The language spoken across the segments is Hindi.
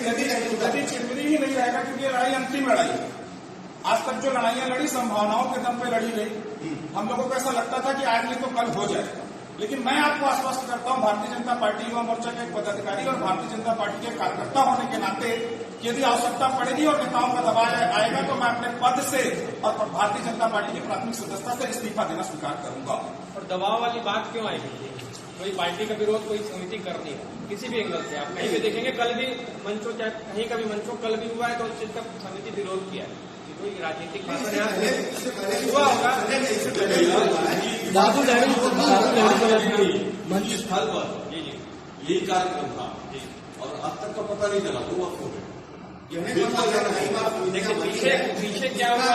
यदि चिरमिरी ही नहीं रहेगा, क्योंकि लड़ाई अंतिम लड़ाई है। आज तक जो लड़ाइयां लड़ी संभावनाओं के दम पे लड़ी गई। हम लोगों को ऐसा लगता था कि आज नहीं तो कल हो जाएगा, लेकिन मैं आपको आश्वस्त करता हूं, भारतीय जनता पार्टी युवा मोर्चा के एक पदाधिकारी और भारतीय जनता पार्टी के कार्यकर्ता होने के नाते यदि आवश्यकता पड़ेगी और नेताओं का दबाव आएगा तो मैं अपने पद से और भारतीय जनता पार्टी की प्राथमिक सदस्यता से इस्तीफा देना स्वीकार करूंगा। और दबाव वाली बात क्यों आएगी? कोई पार्टी का विरोध कोई समिति कर रही है किसी भी एंगल से, आप कहीं भी देखेंगे, कल भी मंचों चाहे कहीं का भी मंचों कल भी हुआ है तो उस चीज का समिति विरोध किया है। कोई राजनीतिक हुआ होगा मंच स्थल पर यही कार्यक्रम था और अब तक तो पता नहीं चला, 2 वक्त हो गए। देखिए पीछे क्या हुआ,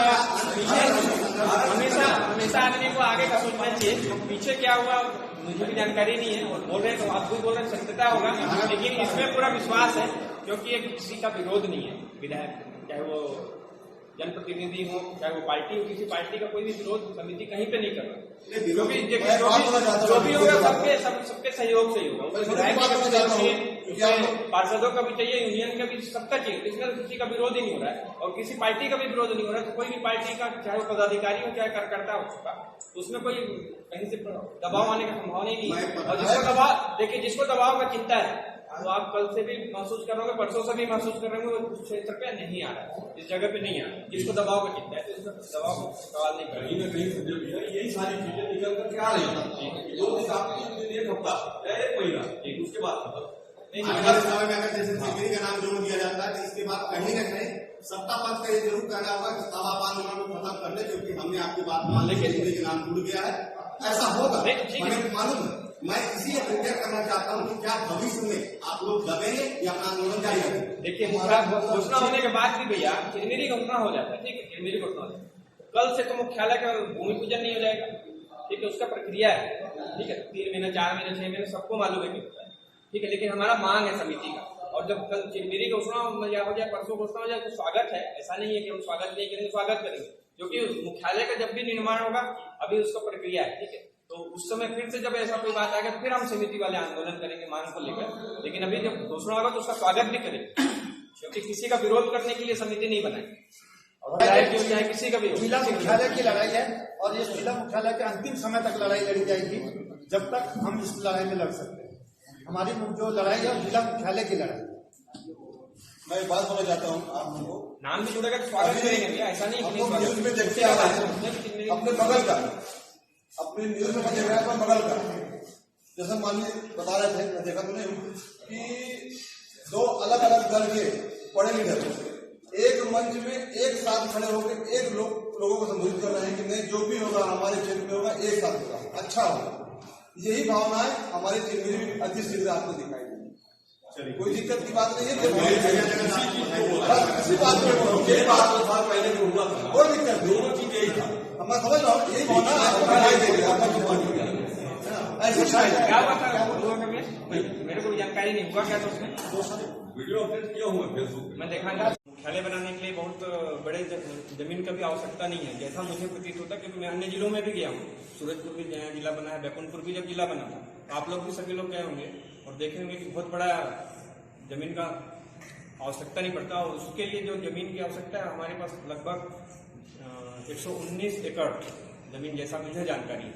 हमेशा आदमी को आगे का सोचना चाहिए। पीछे क्या हुआ मुझे भी जानकारी नहीं है, और बोल रहे हैं तो आप भी बोल रहे हैं सत्यता होगा, लेकिन इसमें पूरा विश्वास है क्योंकि एक किसी का विरोध नहीं है। विधायक चाहे वो जनप्रतिनिधि हो चाहे वो पार्टी हो, किसी पार्टी का कोई भी विरोध समिति कहीं पे नहीं कर रहा, क्योंकि जो भी होगा सबके सहयोग से ही होगा। विधायक का भी चाहिए, पार्षदों का भी चाहिए, यूनियन का भी, सबका चाहिए। इसमें किसी का विरोध ही नहीं हो रहा है और किसी पार्टी का भी विरोध नहीं हो रहा है। तो कोई भी पार्टी का चाहे वो पदाधिकारी हो चाहे कार्यकर्ता हो चुका, उसमें कोई कहीं से दबाव आने का संभावना ही नहीं है। और जिसको दबाव देखिए, जिसको दबाव का चिंता है तो आप कल से भी महसूस कर रहे होंगे, परसों से भी महसूस कर रहे होंगे, उस क्षेत्र पे नहीं आ रहा है, इस जगह पे नहीं आ रहा है। जिसको दबाव का चिंता है तो इसमें दबाव को सवाल नहीं करेंगे। यही सारी चीजें निकल कर क्या रही है 2 दिन, 1 हफ्ता या 1 महीना, उसके बाद आने समय में अगर जैसे चिरमिरी का नाम जोड़ दिया जाता है तो इसके बाद कहीं न कहीं सत्ता पक्ष का ये जरूर कहना होगा कि अब आप आंदोलन को खत्म कर ले, क्योंकि हमने आपकी बात मान ली, चिरमिरी का नाम जुड़ गया है। ऐसा होगा, मुझे मालूम है। मैं इसी अपेक्षा करना चाहता हूँ कि क्या भविष्य में आप लोग दबेंगे या अपना आंदोलन जारी रखेंगे? देखिए घोषणा होने के बाद भी भैया चिरमिरी घोषणा हो जाता है, ठीक है, चिरमिरी घोषणा हो जाता है। कल से तो मुख्यालय का भूमि पूजन नहीं हो जाएगा, ठीक है, उसका प्रक्रिया है, ठीक है, 3 महीने 4 महीने 6 महीने सबको मालूम है कि होता है, ठीक है। लेकिन हमारा मांग है समिति का, और जब कल चिरमिरी घोषणा हो जाए, परसों घोषणा हो जाए तो स्वागत है। ऐसा नहीं है कि हम स्वागत नहीं करेंगे, स्वागत करेंगे, क्योंकि मुख्यालय का जब भी निर्माण होगा अभी उसका प्रक्रिया है, ठीक है। तो उस समय फिर से जब ऐसा कोई बात आएगा फिर हम समिति वाले आंदोलन करेंगे मांग को लेकर। लेकिन अभी जब घोषणा होगा तो उसका स्वागत भी करेंगे, क्योंकि किसी का विरोध करने के लिए समिति नहीं बनाएगी। और चाहे किसी का भी जिला मुख्यालय की लड़ाई है और ये जिला मुख्यालय के अंतिम समय तक लड़ाई लड़ी जाएगी जब तक हम इस लड़ाई में लड़ सकते हैं। हमारी जो लड़ाई है जिला मुख्यालय की लड़ाई। मैं बात बोलना चाहता हूँ आप लोगों को, नाम भी जुड़ेगा तो स्वागत करेंगे, ऐसा नहीं न्यूज में देखते आ रहे हैं अपने बगल का, अपने न्यूज में देख रहे हैं बगल का, जैसे माननीय बता रहे थे, मैं देखा तो नहीं कि 2 अलग अलग दल के बड़े लीडर एक मंच में एक साथ खड़े होकर एक लोगों को संबोधित कर रहे हैं कि नहीं, जो भी होगा हमारे क्षेत्र में होगा एक साथ होगा, अच्छा होगा। यही भावनाएं हमारे चिरमिरी में अति शीघ्र आपको दिखाई देंगी। कोई दिक्कत की बात नहीं है, किसी बात में पहले जो हुआ था कोई दिक्कत नहीं, दोनों चीज यही था। मैं समझ रहा हूँ, यही भावना आपको दिखाई देगी, आपका ऐसे क्या बात है, मेरे को जानकारी नहीं हुआ क्या तो उसमें वीडियो अपडेट क्यों हुआ फेसबुक मैं देखा नहीं। मुख्यालय बनाने के लिए बहुत बड़े जमीन का भी आवश्यकता नहीं है, जैसा मुझे प्रतीत होता है, क्योंकि मैं अन्य जिलों में भी गया हूँ। सूरजपुर भी नया जिला बना है, बैकुंठपुर भी जब जिला बना था, तो आप लोग भी सभी लोग गए होंगे और देखेंगे कि बहुत बड़ा जमीन का आवश्यकता नहीं पड़ता। और उसके लिए जो जमीन की आवश्यकता है, हमारे पास लगभग 119 एकड़ जमीन जैसा मुझे जानकारी है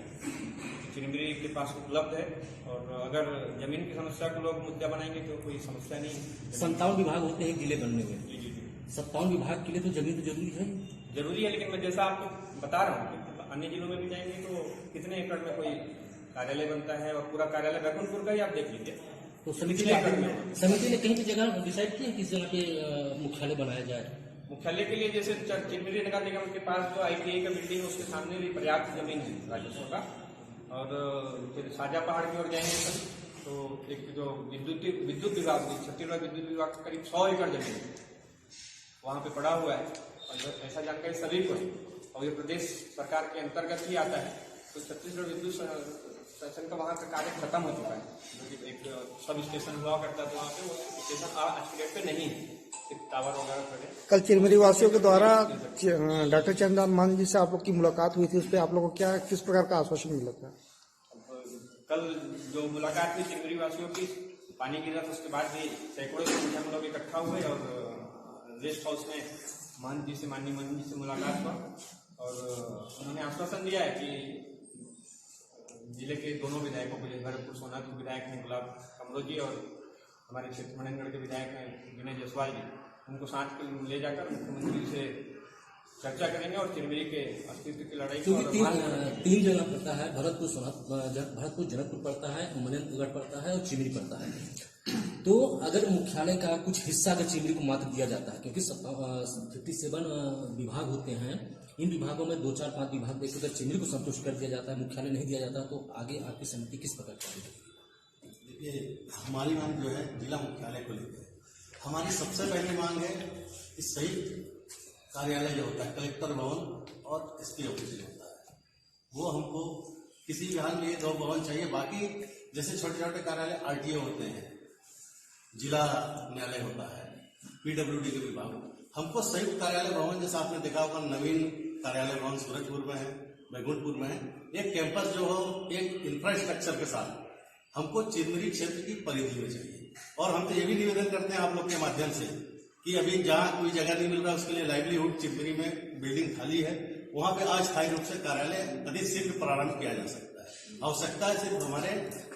चिरमिरी के पास उपलब्ध है। और अगर जमीन की समस्या को लोग मुद्दा बनाएंगे तो कोई समस्या नहीं। 57 विभाग होते हैं जिले बनने में, जी 57 विभाग के लिए तो जमीन तो जरूरी है, लेकिन मैं जैसा आपको बता रहा हूँ कि अन्य जिलों में भी जाएंगे तो कितने एकड़ में कोई कार्यालय बनता है, और पूरा कार्यालय बैकुंठपुर का ही आप देख लीजिए। तो समिति ने कहीं भी जगह डिसाइड की है किस जगह पे मुख्यालय बनाया जाए। मुख्यालय के लिए जैसे चिरमिरी नगर निगम के पास जो ITI का बिल्डिंग है उसके सामने भी पर्याप्त जमीन है राजस्व का। और फिर साजा पहाड़ की ओर जाएंगे तो एक जो विद्युत विभाग, छत्तीसगढ़ विद्युत विभाग का करीब 100 एकड़ जमीन वहाँ पे पड़ा हुआ है। और ऐसा जानकारी सभी को है, और ये प्रदेश सरकार के अंतर्गत ही आता है। तो छत्तीसगढ़ विद्युत शासन का वहाँ का कार्य खत्म हो चुका है, जो कि एक सब स्टेशन हुआ करता था वहाँ पे, वो स्टेशन आज के डेट पे नहीं है, सिर्फ टावर वगैरह। कल चिरमिरी वासियों के द्वारा डॉक्टर चंद्रकांत मान जी से आप लोग की मुलाकात हुई थी, उस पर आप लोगों को क्या किस प्रकार का आश्वासन मिला था? कल जो मुलाकात हुई चिरमिरी वासियों की, पानी गिरा तो उसके बाद भी सैकड़ों की संख्या में लोग इकट्ठा हुए और रेस्ट हाउस में माननीय महंत जी से मुलाकात हुआ और उन्होंने आश्वासन दिया है कि जिले के दोनों विधायकों को, भरतपुर सोनार के विधायक हैं गुलाब कमरों जी और हमारे क्षेत्र मनेंद्रगढ़ के विधायक हैं विनय जायसवाल जी, उनको साथ ले जाकर मुख्यमंत्री से चर्चा करेंगे और चिरमिरी के अस्तित्व की लड़ाई क्योंकि तीन जगह पड़ता है, भरतपुर जनकपुर पड़ता है, मनेंद्रगढ़ पड़ता है और चिरमिरी पड़ता है। तो अगर मुख्यालय का कुछ हिस्सा अगर चिरमिरी को मात्र दिया जाता है, क्योंकि 57 विभाग होते हैं, इन विभागों में 2, 4, 5 विभाग देखकर अगर चिरमिरी को संतुष्ट कर दिया जाता है, मुख्यालय नहीं दिया जाता, तो आगे आपकी समिति किस प्रकार चलेगी? देखिए, हमारी मांग जो है जिला मुख्यालय को लेकर, हमारी सबसे पहली मांग है कि सही कार्यालय जो होता है, कलेक्टर भवन और एसपी ऑफिस जो होता है, वो हमको किसी भी हाल में ये 2 भवन चाहिए। बाकी जैसे छोटे छोटे कार्यालय आरटीओ होते हैं, जिला न्यायालय होता है, पीडब्ल्यूडी के विभाग, हमको संयुक्त कार्यालय भवन, जैसा आपने देखा होगा नवीन कार्यालय भवन सूरजपुर में है, बैकुंठपुर में है, एक कैंपस जो हो एक इंफ्रास्ट्रक्चर के साथ हमको चिरमिरी क्षेत्र की परिधि में चाहिए। और हम तो ये भी निवेदन करते हैं आप लोग के माध्यम से कि अभी जहाँ कोई जगह नहीं मिल रहा उसके लिए लाइवलीहुड चिरमिरी में बिल्डिंग खाली है, वहां पे अस्थायी रूप से कार्यालय अधिक शीघ्र प्रारंभ किया जा सकता है। आवश्यकता है सिर्फ हमारे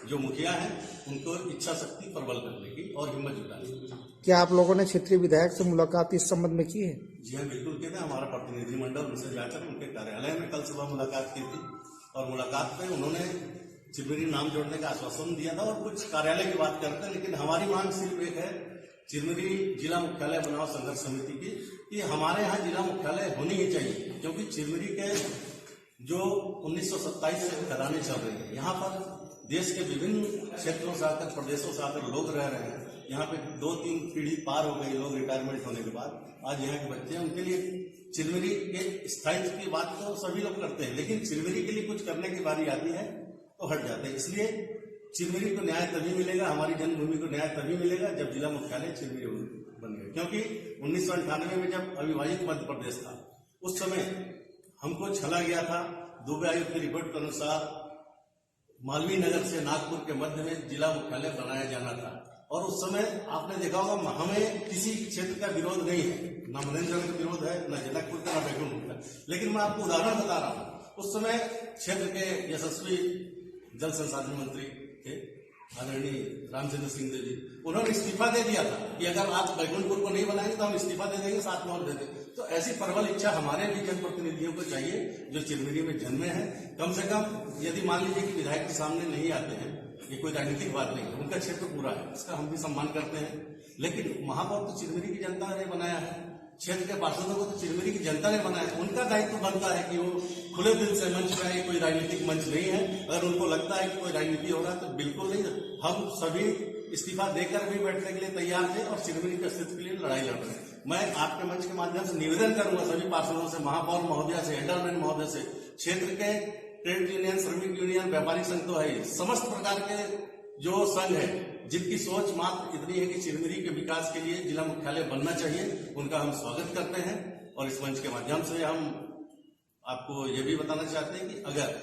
जो मुखिया हैं उनको इच्छा शक्ति प्रबल करने की और हिम्मत जुटाने की। क्या आप लोगों ने क्षेत्रीय विधायक से मुलाकात इस संबंध में की है? जी हाँ, बिल्कुल किया था। हमारा प्रतिनिधिमंडल उनसे जाकर उनके कार्यालय में कल सुबह मुलाकात की थी और मुलाकात में उन्होंने चिरमिरी नाम जोड़ने का आश्वासन दिया था और कुछ कार्यालय की बात करते हैं। लेकिन हमारी मांग सिर्फ एक है, चिरमिरी जिला मुख्यालय बनाओ संघर्ष समिति की, कि हमारे यहाँ जिला मुख्यालय होनी ही चाहिए, क्योंकि चिरमिरी के जो 1927 से घराने चल रहे हैं, यहाँ पर देश के विभिन्न क्षेत्रों से आकर, प्रदेशों से आकर लोग रह रहे हैं। यहाँ पे 2-3 पीढ़ी पार हो गई लोग रिटायरमेंट होने के बाद, आज यहाँ के बच्चे हैं, उनके लिए चिरमिरी के स्थायित्व की बात तो सभी लोग करते हैं, लेकिन चिरमिरी के लिए कुछ करने की बारी आती है तो हट जाते हैं। इसलिए चिरमिरी को न्याय तभी मिलेगा, हमारी जन्मभूमि को न्याय तभी मिलेगा जब जिला मुख्यालय चिरमिरी बन गया। क्योंकि 1998 में जब अविभाजित मध्य प्रदेश था, उस समय हमको छला गया था। दुबे आयोग की रिपोर्ट के अनुसार मालवीय नगर से नागपुर के मध्य में जिला मुख्यालय बनाया जाना था और उस समय आपने देखा होगा हमें किसी क्षेत्र का विरोध नहीं है, न मनेंद्रगढ़ का विरोध है, न जनकपुर का, न बैकुंठपुर का। लेकिन मैं आपको उदाहरण बता रहा हूँ, उस समय क्षेत्र के यशस्वी जल संसाधन मंत्री थे आदरणीय रामचंद्र सिंह देव जी, उन्होंने इस्तीफा दे दिया था कि अगर आप बैकुंठपुर को नहीं बनाएंगे तो हम इस्तीफा दे देंगे, 7 माह दे देंगे। तो ऐसी प्रबल इच्छा हमारे भी जनप्रतिनिधियों को चाहिए जो चिरमिरी में जन्मे हैं। कम से कम यदि मान लीजिए कि विधायक के सामने नहीं आते हैं, ये कोई राजनीतिक बात नहीं है, उनका क्षेत्र पूरा है, इसका हम भी सम्मान करते हैं। लेकिन महापौर तो चिरमिरी की जनता ने बनाया है, क्षेत्र के पार्षदों को तो चिरमिरी की जनता ने बनाया है। उनका दायित्व बनता है कि वो खुले दिल से मंच पे आए, कोई राजनीतिक मंच नहीं है। अगर उनको लगता है कि कोई राजनीति हो रहा है तो बिल्कुल नहीं, हम सभी इस्तीफा देकर भी बैठने के लिए तैयार थे और चिरमिरी के अस्तित्व के लिए लड़ाई लड़ रहे हैं। मैं आपके मंच के माध्यम से निवेदन करूंगा सभी पार्षदों से, महापौर महोदया से, एल्डरमैन महोदय से, क्षेत्र के ट्रेड यूनियन, श्रमिक यूनियन, व्यापारिक संघ तो है, समस्त प्रकार के जो संघ है जिनकी सोच मात्र इतनी है कि चिरमिरी के विकास के लिए जिला मुख्यालय बनना चाहिए, उनका हम स्वागत करते हैं। और इस मंच के माध्यम से हम आपको ये भी बताना चाहते हैं कि अगर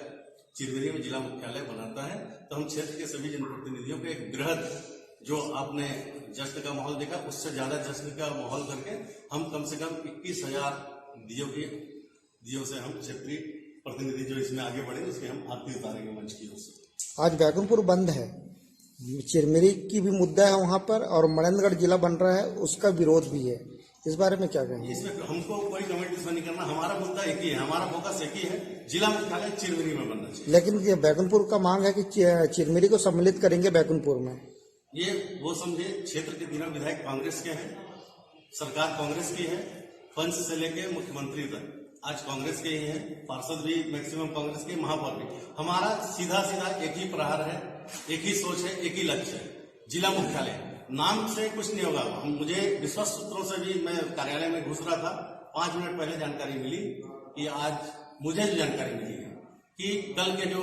चिरमिरी में जिला मुख्यालय बनाता है तो हम क्षेत्र के सभी जनप्रतिनिधियों को एक बृहद, जो आपने जश्न का माहौल देखा उससे ज्यादा जश्न का माहौल करके हम कम से कम 21,000 दियों से हम क्षेत्रीय प्रतिनिधि जो इसमें आगे बढ़े उसके हम आरती उतारेंगे मंच की ओर से। आज बैकुंठपुर बंद है, चिरमिरी की भी मुद्दा है वहाँ पर और मनेंद्रगढ़ जिला बन रहा है, उसका विरोध भी है, इस बारे में क्या कहेंगे? इसमें हमको कोई कमेंट इसमें नहीं करना, हमारा मुद्दा एक ही है, हमारा फोकस एक ही है, जिला मुख्यालय चिरमिरी में बनना चाहिए। लेकिन ये बैकुंठपुर का मांग है कि चिरमिरी को सम्मिलित करेंगे बैकुंठपुर में। ये वो समझे, क्षेत्र के तीनों विधायक कांग्रेस के हैं, सरकार कांग्रेस की है, पंच से लेके मुख्यमंत्री तक आज कांग्रेस के ही हैं, पार्षद भी मैक्सिमम कांग्रेस के, महापौर भी। हमारा सीधा सीधा एक ही प्रहार है, एक ही सोच है, एक ही लक्ष्य है, जिला मुख्यालय। नाम से कुछ नहीं होगा। मुझे विश्वस्त सूत्रों से भी, मैं कार्यालय में घुस रहा था, 5 मिनट पहले जानकारी मिली कि आज मुझे जो जानकारी मिली है कि कल के जो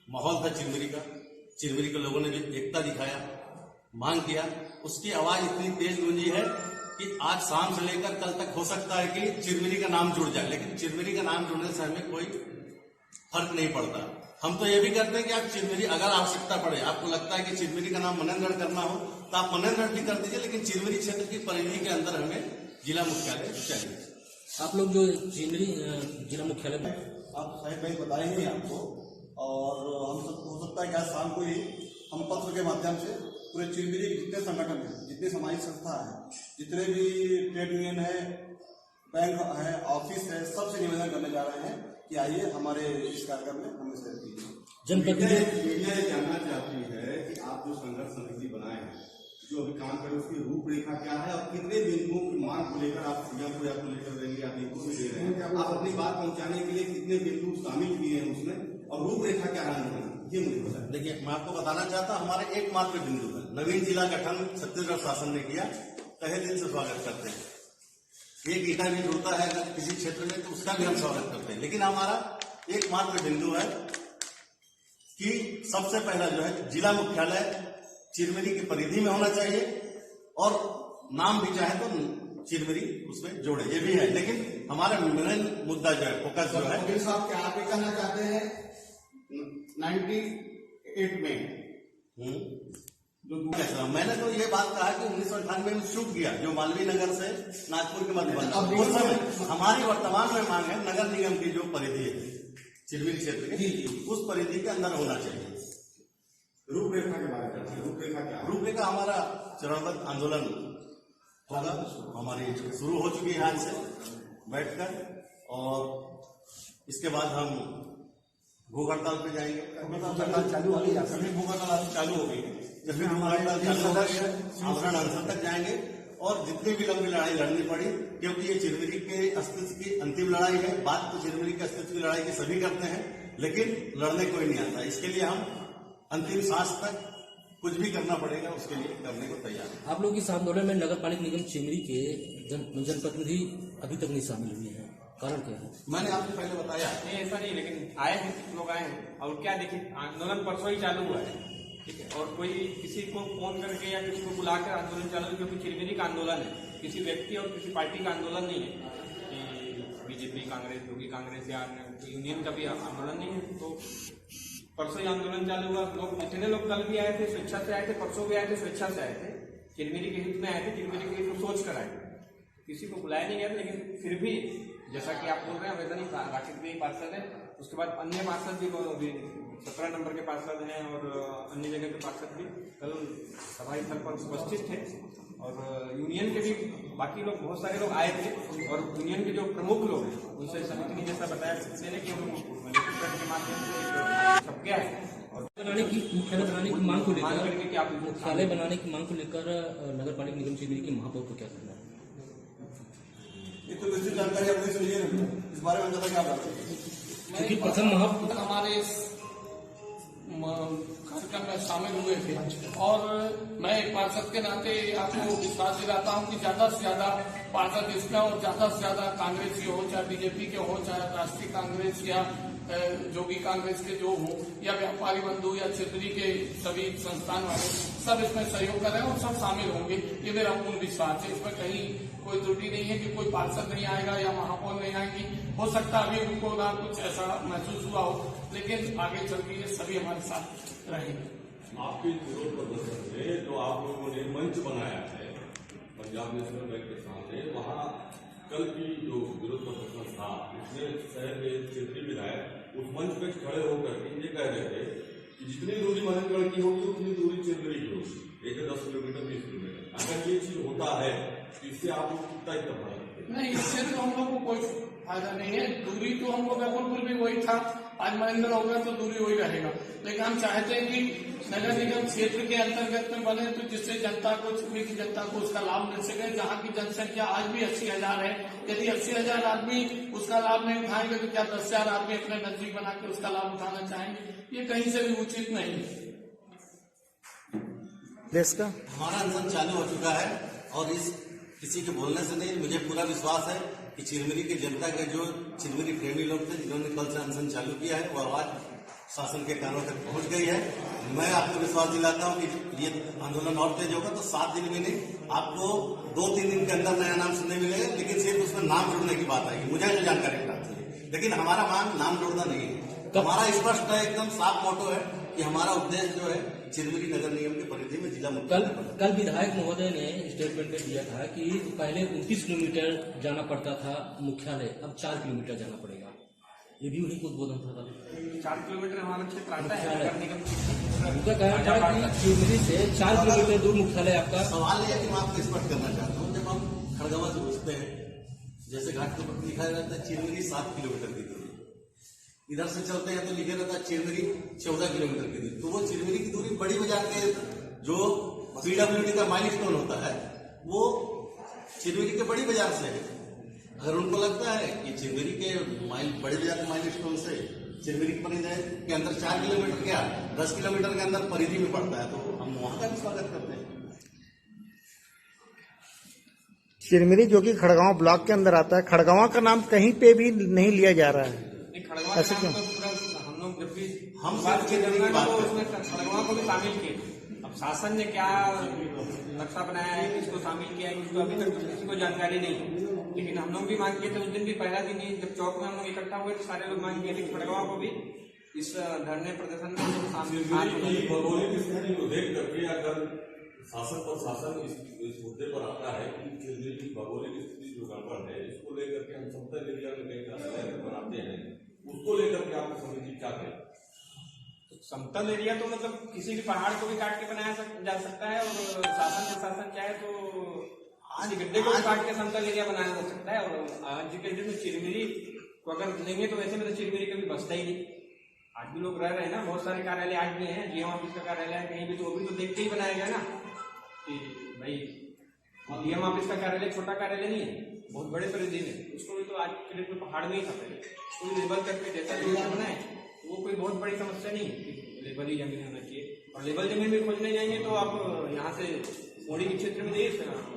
माहौल था चिरमिरी के लोगों ने जो एकता दिखाया, मांग किया, उसकी आवाज इतनी तेज गूंजी है कि आज शाम से लेकर कल तक हो सकता है कि चिरमिरी का नाम जुड़ जाए। लेकिन चिरमिरी का नाम जुड़ने से हमें कोई फर्क नहीं पड़ता। हम तो ये भी करते हैं कि आप चिरमिरी, अगर आवश्यकता पड़े, आपको लगता है कि चिरमिरी का नाम मनेन्द्रगढ़ करना हो तो आप मनेन्द्रगढ़ भी कर दीजिए, लेकिन चिरमिरी क्षेत्र की परिधि के अंदर हमें जिला मुख्यालय चाहिए। आप लोग जो चिरमिरी जिला मुख्यालय में आप साहिब भाई बताएंगे आपको, और हम सब हो सकता है कि आज शाम को ही हम पत्र के माध्यम से पूरे चिरमिरी के जितने संगठन हैं, जितनी सामाजिक संस्था है, जितने भी ट्रेड यूनियन है, बैंक है, ऑफिस है, सबसे निवेदन करने जा रहे हैं कि आइए हमारे इस कार्यक्रम में हमें सहयोग कीजिए। जनप्रतिनिधि मीडिया ये जानना चाहती है कि आप जो संघर्ष समिति बनाए हैं, जो अभी काम करें, उसकी रूपरेखा क्या है और कितने बिंदुओं की मांग को लेकर आप सीएम को या को लेकर देंगे, आप इनको भी दे रहे हैं, आप अपनी बात पहुंचाने के लिए कितने बिंदु शामिल किए हैं उसमें, और रूपरेखा क्या है, ये मुझे बताएं। देखिए, मैं आपको बताना चाहता हूं, हमारे एकमात्र बिंदु है, नवीन जिला गठन छत्तीसगढ़ शासन ने किया, तहे दिल से स्वागत करते हैं। एक ईटा भी जुड़ता है अगर किसी क्षेत्र में तो उसका भी हम स्वागत करते हैं, लेकिन हमारा एकमात्र बिंदु है कि सबसे पहला जो है जिला मुख्यालय चिरमिरी की परिधि में होना चाहिए, और नाम भी चाहे तो चिरमिरी उसमें जोड़े, ये भी है। लेकिन हमारा मेन मुद्दा जो है, फोकस जो है, साहब क्या आप कहना चाहते हैं 98 में मैंने तो ये बात कहा कि 1998 में छूट गया, जो मालवीय नगर से नागपुर के मध्य बना। उस समय हमारी वर्तमान में मांग है नगर निगम की जो परिधि है चिरमिरी क्षेत्र की, उस परिधि के अंदर होना चाहिए। रूपरेखा के बारे में, रूपरेखा क्या? रूपरेखा हमारा चरणबद्ध आंदोलन होगा, हमारी शुरू हो चुकी है आज से बैठकर, और इसके बाद हम भूख हड़ताल पे जाएंगे। चालू हो गई, भूख हड़ताल चालू हो गई, जब भी हमारा आमरण अनशन तक जाएंगे, और जितनी भी लंबी लड़ाई लड़नी पड़ी, क्योंकि ये चिरमिरी के अस्तित्व की अंतिम लड़ाई है। बात तो चिरमिरी के अस्तित्व की लड़ाई की सभी करते हैं, लेकिन लड़ने कोई नहीं आता। इसके लिए हम अंतिम सांस तक कुछ भी करना पड़ेगा, उसके लिए करने को तैयार है। आप लोग इस आंदोलन में नगर पालिका निगम चिरमिरी के जनप्रतिनिधि अभी तक नहीं शामिल हुए हैं, कारण क्या है? मैंने आपको पहले बताया नहीं, ऐसा नहीं, लेकिन आए हैं, कुछ लोग आए हैं, और क्या देखिए, आंदोलन परसों ही चालू हुआ है, ठीक है, और कोई किसी को फोन करके या किसी को बुलाकर आंदोलन चालू, क्योंकि चिरमिरी का आंदोलन है, किसी व्यक्ति और किसी पार्टी का आंदोलन नहीं है कि बीजेपी, कांग्रेस, योगी कांग्रेस या यूनियन का भी आंदोलन नहीं है। तो परसों ही आंदोलन चालू हुआ, लोग जितने लोग कल भी आए थे स्वेच्छा से आए थे, परसों भी आए थे स्वेच्छा से आए थे, चिरमिरी के हित में आए थे, चिरमिरी के हित में सोच कर आए थे, किसी को बुलाया नहीं गया, लेकिन फिर भी जैसा कि आप बोल रहे हैं वैसा नहीं, राकेश भी पार्षद है, उसके बाद अन्य पार्षद भी 17 नंबर के पार्षद हैं, और अन्य जगह के पार्षद भी कल सभा स्थल पर उपस्थित थे, और यूनियन के भी बाकी लोग, बहुत सारे लोग आए थे, और यूनियन के जो प्रमुख लोग हैं उनसे समिति ने जैसा बताया कि के माध्यम से छप गया है, और बनाने की मुख्यालय बनाने की मांग को मांग लेकर करके कि आप मुख्यालय बनाने की मांग को लेकर नगर पालिका निगम चिरमिरी के महापौर को क्या करना है? ये तो निश्चित जानकारी अपनी सुनिए, इस बारे में क्या बात है? क्योंकि प्रथम महापौर हमारे इस कार्यक्रम में शामिल हुए थे, और मैं एक पार्षद के नाते आपको विश्वास दिलाता हूं कि ज्यादा से ज्यादा पार्षद इसमें, और ज्यादा से ज्यादा कांग्रेसी हो, चाहे बीजेपी के हो, चाहे राष्ट्रीय कांग्रेस या जोगी कांग्रेस के जो हो, या व्यापारी बंधु या चिरमिरी के सभी संस्थान वाले, सब इसमें सहयोग कर रहे हैं और सब शामिल होंगे, ये मेरा पूर्ण विश्वास है। इसमें कहीं कोई त्रुटि नहीं है कि कोई पार्षद नहीं आएगा या महापौर नहीं आएगी। हो सकता है अभी उनको ना कुछ ऐसा महसूस हुआ हो, लेकिन आगे चल के ये सभी हमारे साथ रहेंगे। आपके विरोध प्रदर्शन में जो आप लोगों ने मंच बनाया है पंजाब नेशनल बैंक के सामने, वहाँ कल की जो विरोध प्रदर्शन था उसमें शहर के क्षेत्रीय विधायक उस मंच पे खड़े होकर ये कह रहे थे कि जितनी दूरी मनेन्द्रगढ़ की होगी उतनी दूरी चिरमिरी की होगी, 10 किलोमीटर 20 किलोमीटर। अगर ये चीज होता है तो इससे आप लोग कितना ही करना है? नहीं, इससे तो हम लोग को कोई फायदा नहीं है। दूरी तो हम लोग अकलपुर भी वही था, आज महेंद्र हो गया तो दूरी वही रहेगा, लेकिन हम चाहते हैं कि नगर निगम क्षेत्र के अंतर्गत में बने तो जिससे जनता को, चिरमिरी की जनता को उसका लाभ मिल सके। जहाँ की जनसंख्या आज भी 80,000 है, यदि 80,000 आदमी उसका लाभ नहीं उठाएंगे तो क्या 10,000 आदमी अपने नजदीक बना के उसका लाभ उठाना चाहेंगे? ये कहीं से भी उचित नहीं है। देश का हमारा अनशन चालू हो चुका है, और इस किसी के बोलने से नहीं, मुझे पूरा विश्वास है कि चिरमिरी की जनता के जो चिरमिरी प्रेमी लोग थे जिन्होंने कल से अनशन चालू किया है, वो आवाज शासन के कानों तक पहुंच गई है। मैं आपको विश्वास दिलाता हूं कि ये आंदोलन और तेज होगा तो 7 दिन में नहीं, आपको 2-3 दिन के अंदर नया नाम सुनने मिलेगा, लेकिन सिर्फ उसमें नाम जोड़ने की बात आएगी। मुझे जो जानकारी प्राप्त हुई, लेकिन हमारा मांग नाम जोड़ना नहीं है, हमारा स्पष्ट है, एकदम साफ मोटो है कि हमारा उद्देश्य जो है चिरमिरी नगर निगम की परिधि में जिला मुख्यालय। कल विधायक महोदय ने स्टेटमेंट में दिया था कि पहले 29 किलोमीटर जाना पड़ता था मुख्यालय, अब 4 किलोमीटर जाना पड़ेगा। ये भी उन्हीं को उद्बोधन था। 4 किलोमीटर हमारा क्षेत्र आता है नगर निगम। उनका कहना था कि चिरमिरी से 4 किलोमीटर दूर मुख्यालय आपका। सवाल ये है कि मैं आपको स्पष्ट करना चाहता हूँ, जब हम खड़गवा से घुसते हैं, जैसे घाट के ऊपर लिखा रहता है चिरमिरी 7 किलोमीटर की दूरी, इधर से चलते हैं तो लिखे रहता है चिरमिरी 14 किलोमीटर की दूरी। तो वो चिरमिरी की दूरी बड़ी बाजार के जो पीडब्ल्यूडी का माइलस्टोन होता है वो चिरमिरी के बड़ी बाजार से है। अगर उनको लगता है कि चिरमिरी के बड़े बाजार के माइलस्टोन से चिरमिरी की परिधि के अंदर 4 किलोमीटर क्या 10 किलोमीटर के अंदर परिधि में पड़ता है, तो हम वहां का भी स्वागत करते हैं। चिरमिरी जो कि खड़गांव ब्लॉक के अंदर आता है, खड़गांव का नाम कहीं पे भी नहीं लिया जा रहा है। खड़गवा ऐसे क्यों? हम लोग जब भी हम बात किए चिरमिरी की बात तो करते उसमें खड़गवा को भी शामिल किए। अब शासन ने क्या नक्शा बनाया है, किसको शामिल किया है, उसको अभी तक किसी को जानकारी नहीं। लेकिन हम लोग भी मांग किए थे उस दिन भी, पहला दिन ही जब चौक में हम लोग इकट्ठा हुए तो सारे लोग मांग किए थे खड़गवा को भी इस धरने प्रदर्शन में शामिल। भौगोलिक स्थिति को देख करके अगर शासन प्रशासन इस मुद्दे पर आता है कि चिरमिरी की भौगोलिक स्थिति जो गड़बड़ है, इसको लेकर के हम समतल एरिया में कहीं बनाते हैं, उसको लेकर के आपकी समिति क्या करें? समतल एरिया तो मतलब किसी भी पहाड़ को भी काट के बनाया जा सकता है, और शासन प्रशासन चाहे तो आज गड्ढे को भी काट के समतल एरिया बनाया जा सकता है। और आज के डेट में चिरमिरी को अगर लेंगे तो वैसे में तो चिरमिरी कभी बसता ही नहीं। आज भी लोग रह रहे हैं ना, बहुत सारे कार्यालय आज भी हैं, डीएम ऑफिस का कार्यालय है कहीं भी, तो वो भी तो देख के ही बनाया गया ना कि भाई डीएम ऑफिस का कार्यालय छोटा कार्यालय नहीं है, बहुत बड़े परिधि में। उसको भी तो आज के डेट में पहाड़ में ही था पहले, उसको लेबल करके जैसा लेबल बनाए वो कोई बहुत बड़ी समस्या नहीं है कि लेबल ही जमीन होना चाहिए। और लेबल जमीन में खोजने जाएंगे तो आप यहाँ से मोड़ी के क्षेत्र में जाइए,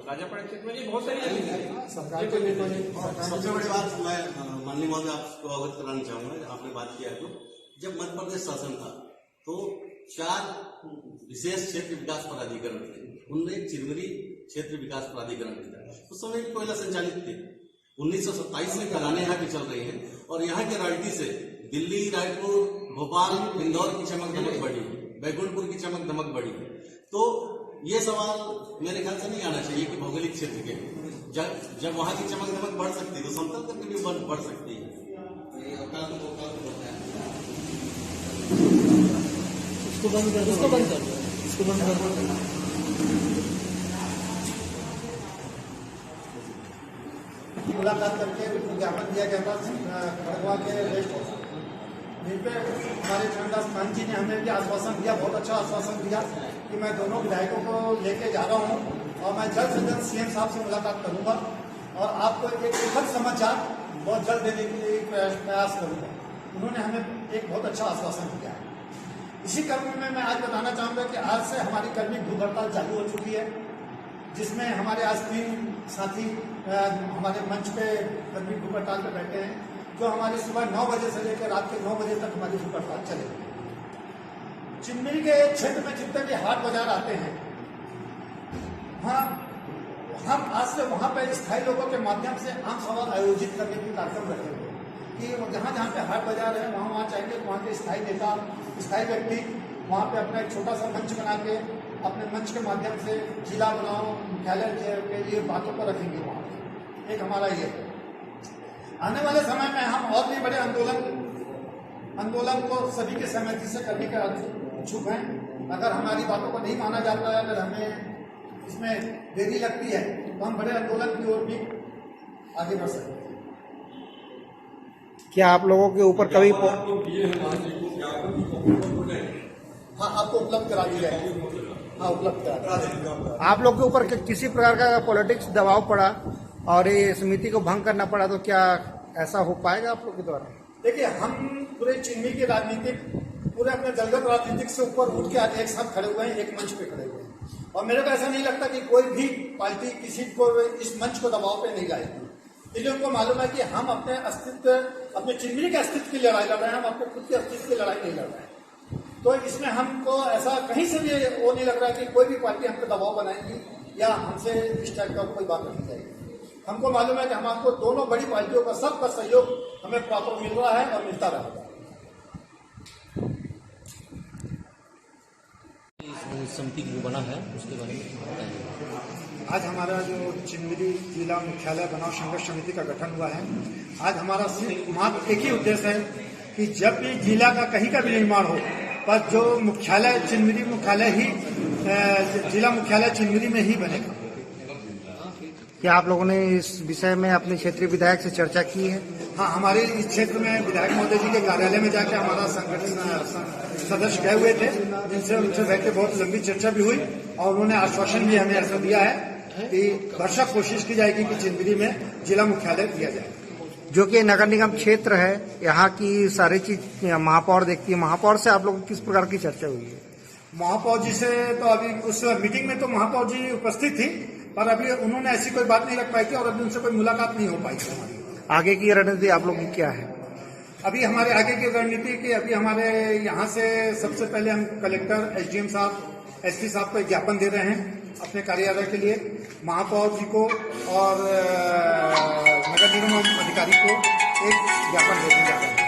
राजापाड़ा क्षेत्र में जाइए, बहुत सारी जमीन है। सबसे बड़ी बात मैं माननीय महोदय आपको अवगत कराना चाहूंगा, आपने बात किया तो जब मध्य प्रदेश शासन था तो 4 विशेष क्षेत्र विकास प्राधिकरण थे, उनमें एक चिरमिरी क्षेत्र विकास प्राधिकरण भी था। उस समय कोयला संचालित थे। 1927 से कराने यहाँ की चल रही है, और यहाँ के रॉयल्टी से दिल्ली, रायपुर, भोपाल, इंदौर की चमक दमक बढ़ी, बैकुंठपुर की चमक दमक बढ़ी। तो ये सवाल मेरे ख्याल से नहीं आना चाहिए कि भौगोलिक क्षेत्र के जब वहां की चमक दमक बढ़ सकती है तो समतल तक भी बढ़ सकती है। इसको बंद कर दो, इसको बंद कर दो। मुलाकात करके विज्ञापन दिया गया था खड़गवा के रेस्ट हाउस, जिन पे हमारे चरणदास मान जी ने हमें भी आश्वासन दिया, बहुत अच्छा आश्वासन दिया कि मैं दोनों विधायकों को लेके जा रहा हूं और मैं जल्द से जल्द सीएम साहब से मुलाकात करूंगा और आपको एक सुखद समाचार बहुत जल्द देने के लिए प्रयास करूंगा। उन्होंने हमें एक बहुत अच्छा आश्वासन दिया है। इसी क्रम में मैं आज बताना चाहूंगा कि आज से हमारी कर्मी भूख हड़ताल चालू हो चुकी है, जिसमें हमारे आज 3 साथी हमारे मंच पे कर्मी भूख हड़ताल पे बैठे हैं, जो हमारी सुबह 9 बजे से लेकर रात के 9 बजे तक हमारी भूख हड़ताल चलेगी। चिरमिरी के क्षेत्र में जितने भी हाट बाजार आते हैं, हम आज से वहां पे स्थायी लोगों के माध्यम से आम सभा आयोजित करने की कार्यक्रम रखेंगे कि जहां जहां पे हाट बाजार है वहां चाहेंगे वहां के स्थायी नेता, स्थायी व्यक्ति वहां पे अपना एक छोटा सा मंच बना के अपने मंच के माध्यम से जिला बनाओ मुख्यालय के लिए बातों पर रखेंगे। वहां एक हमारा ये आने वाले समय में हम और भी बड़े आंदोलन को सभी के सहमति से करने के इच्छुक हैं। अगर हमारी बातों को नहीं माना जाता है, अगर हमें इसमें देरी लगती है तो हम बड़े आंदोलन की ओर भी आगे बढ़ सकते हैं। क्या आप लोगों के ऊपर कभी हाँ, आपको उपलब्ध करा दी जाएगी। हाँ, उपलब्ध करा देंगे। आप लोग के ऊपर किसी प्रकार का पॉलिटिक्स दबाव पड़ा और ये समिति को भंग करना पड़ा तो क्या ऐसा हो पाएगा आप लोग के द्वारा? देखिए, हम पूरे चिरमिरी की राजनीतिक पूरे अपने दलगत राजनीतिक से ऊपर उठ के आज एक साथ खड़े हुए हैं, एक मंच पे खड़े हुए हैं, और मेरे को ऐसा नहीं लगता कि कोई भी पार्टी किसी को इस मंच को दबाव पे नहीं लाएगी। इसलिए उनको मालूम है कि हम अपने अस्तित्व, अपने चिरमिरी के अस्तित्व की लड़ाई लड़ रहे हैं, हम अपने खुद के अस्तित्व की लड़ाई नहीं लड़ रहे हैं। तो इसमें हमको ऐसा कहीं से भी वो नहीं लग रहा है कि कोई भी पार्टी हमको दबाव बनाएगी या हमसे इस टाइप का कोई बात रखी जाएगी। हमको मालूम है कि हम आपको दोनों बड़ी पार्टियों का सबका सहयोग हमें प्रॉपर मिल रहा है और मिलता रहेगा। समिति जो बना है उसके बारे में बताइए। आज हमारा जो चिन्मिरी जिला मुख्यालय बनाओ संघर्ष समिति का गठन हुआ है। आज हमारा सिर्फ मात्र एक ही उद्देश्य है कि जब भी जिला का कहीं का भी निर्माण हो, पर जो मुख्यालय चिन्मिरी मुख्यालय ही जिला मुख्यालय चिन्मिरी में ही बनेगा। क्या आप लोगों ने इस विषय में अपने क्षेत्रीय विधायक से चर्चा की है? हाँ, हमारे इस क्षेत्र में विधायक महोदय जी के कार्यालय में जाकर हमारा संगठन सदस्य गए हुए थे, जिनसे उनसे बैठ के बहुत लंबी चर्चा भी हुई और उन्होंने आश्वासन भी हमें ऐसा दिया है कि भरसक कोशिश की जाएगी कि चिन्मिरी में जिला मुख्यालय दिया जाए। जो कि नगर निगम क्षेत्र है, यहाँ की सारी चीज महापौर देखती है। महापौर से आप लोगों की किस प्रकार की चर्चा हुई है? महापौर जी से तो अभी उस मीटिंग में तो महापौर जी उपस्थित थी, पर अभी उन्होंने ऐसी कोई बात नहीं रख पाई थी और अभी उनसे कोई मुलाकात नहीं हो पाई थी हमारी। आगे की रणनीति आप लोगों की क्या है? अभी हमारे आगे की रणनीति की अभी हमारे यहाँ से सबसे पहले हम कलेक्टर, एसडीएम साहब, एसपी साहब को एक ज्ञापन दे रहे हैं अपने कार्यालय के लिए, महापौर जी को और नगर निगम अधिकारी को एक ज्ञापन देने जा रहे हैं।